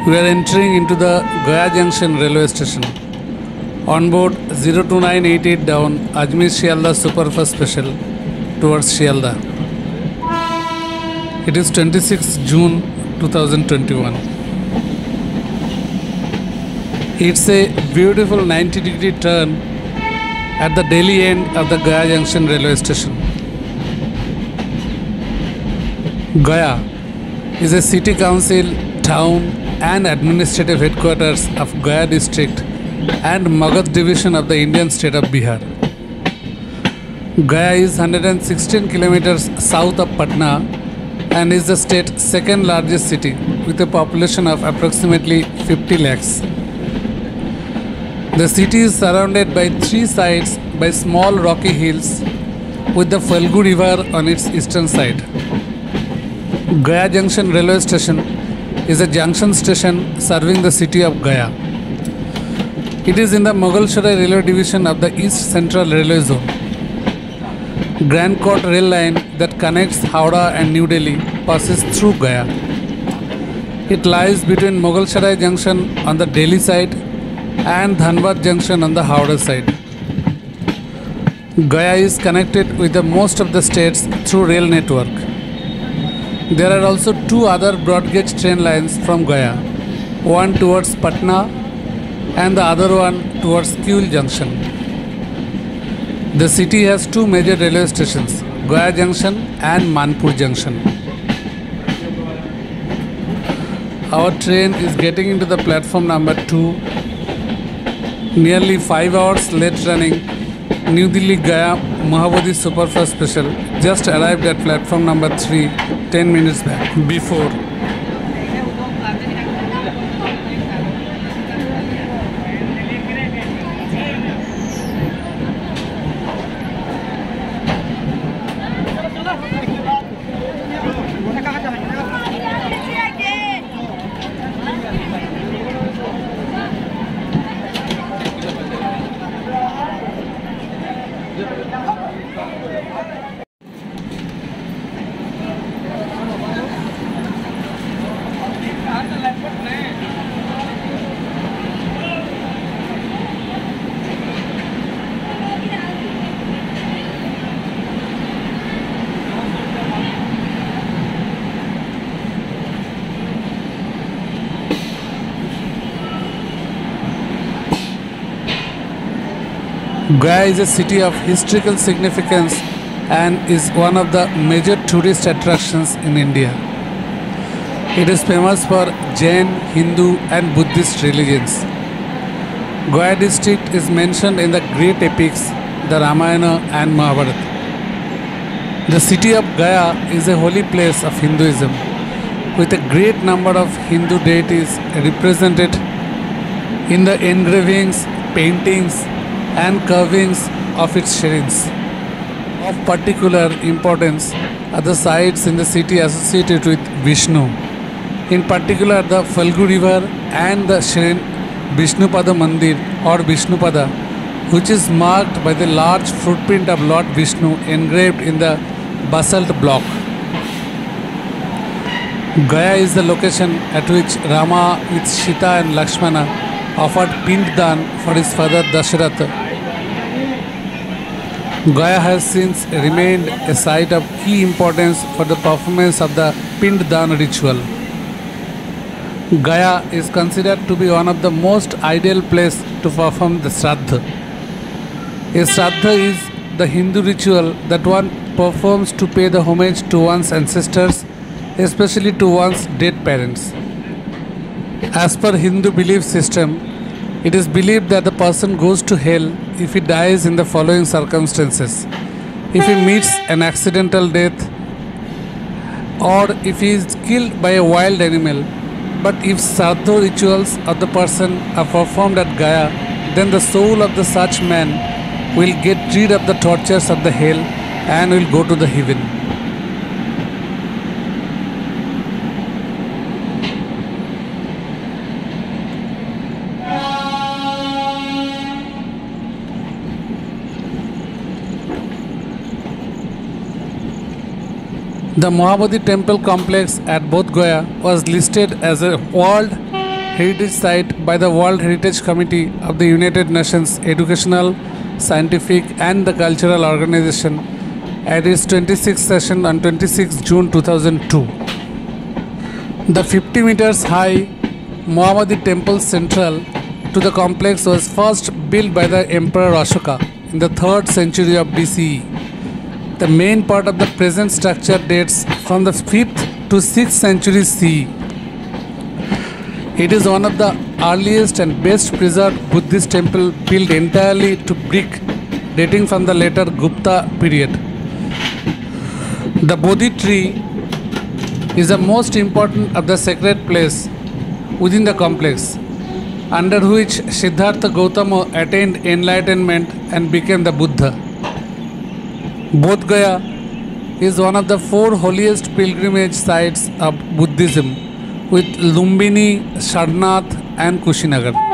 We are entering into the Gaya Junction railway station. On board 02988 down Ajmer Shialda Superfast Special towards Shialda. It is 26 June 2021. It's a beautiful 90-degree turn at the Delhi end of the Gaya Junction railway station. Gaya is a city council, town and administrative headquarters of Gaya district and Magadh division of the Indian state of Bihar. Gaya is 116 kilometers south of Patna and is the state's second largest city with a population of approximately 50 lakhs. The city is surrounded by three sides by small rocky hills with the Falgu river on its eastern side. Gaya Junction railway station is a junction station serving the city of Gaya. It is in the Mughalsarai railway division of the East Central Railway Zone. Grand Court rail line that connects Howrah and New Delhi passes through Gaya. It lies between Mughalsarai Junction on the Delhi side and Dhanbad Junction on the Howrah side. Gaya is connected with the most of the states through rail network. There are also two other broad gauge train lines from Gaya, one towards Patna and the other one towards Kiul Junction. The city has two major railway stations, Gaya Junction and Manpur Junction. Our train is getting into the platform number 2. Nearly 5 hours late running New Delhi Gaya Mahabodhi Superfast Special just arrived at platform number 3 10 minutes before. Gaya is a city of historical significance and is one of the major tourist attractions in India. It is famous for Jain, Hindu and Buddhist religions. Gaya district is mentioned in the great epics, the Ramayana and Mahabharata. The city of Gaya is a holy place of Hinduism, with a great number of Hindu deities represented in the engravings, paintings and carvings of its shrines. Of particular importance are the sites in the city associated with Vishnu, in particular the Falgu river and the shrine Vishnupada Mandir or Vishnupada, which is marked by the large footprint of Lord Vishnu engraved in the basalt block. Gaya is the location at which Rama with Sita and Lakshmana offered Pinddan for his father Dasharath. Gaya has since remained a site of key importance for the performance of the Pinddan ritual. Gaya is considered to be one of the most ideal place to perform the Shraddha. A Shraddha is the Hindu ritual that one performs to pay the homage to one's ancestors, especially to one's dead parents. As per Hindu belief system, it is believed that the person goes to hell if he dies in the following circumstances: if he meets an accidental death, or if he is killed by a wild animal. But if Shraddha rituals of the person are performed at Gaya, then the soul of the such man will get rid of the tortures of the hell and will go to the heaven. The Mahabodhi temple complex at Bodh Gaya was listed as a World heritage site by the World Heritage Committee of the United Nations Educational, Scientific and the Cultural Organization at its 26th session on 26 June 2002. The 50 meters high Mohammadi temple central to the complex was first built by the Emperor Ashoka in the 3rd century of BCE. The main part of the present structure dates from the 5th to 6th century CE. It is one of the earliest and best preserved Buddhist temple built entirely to brick, dating from the later Gupta period. The Bodhi tree is the most important of the sacred place within the complex, under which Siddhartha Gautama attained enlightenment and became the Buddha. Bodh Gaya is one of the 4 holiest pilgrimage sites of Buddhism, with Lumbini, Sarnath and Kushinagar.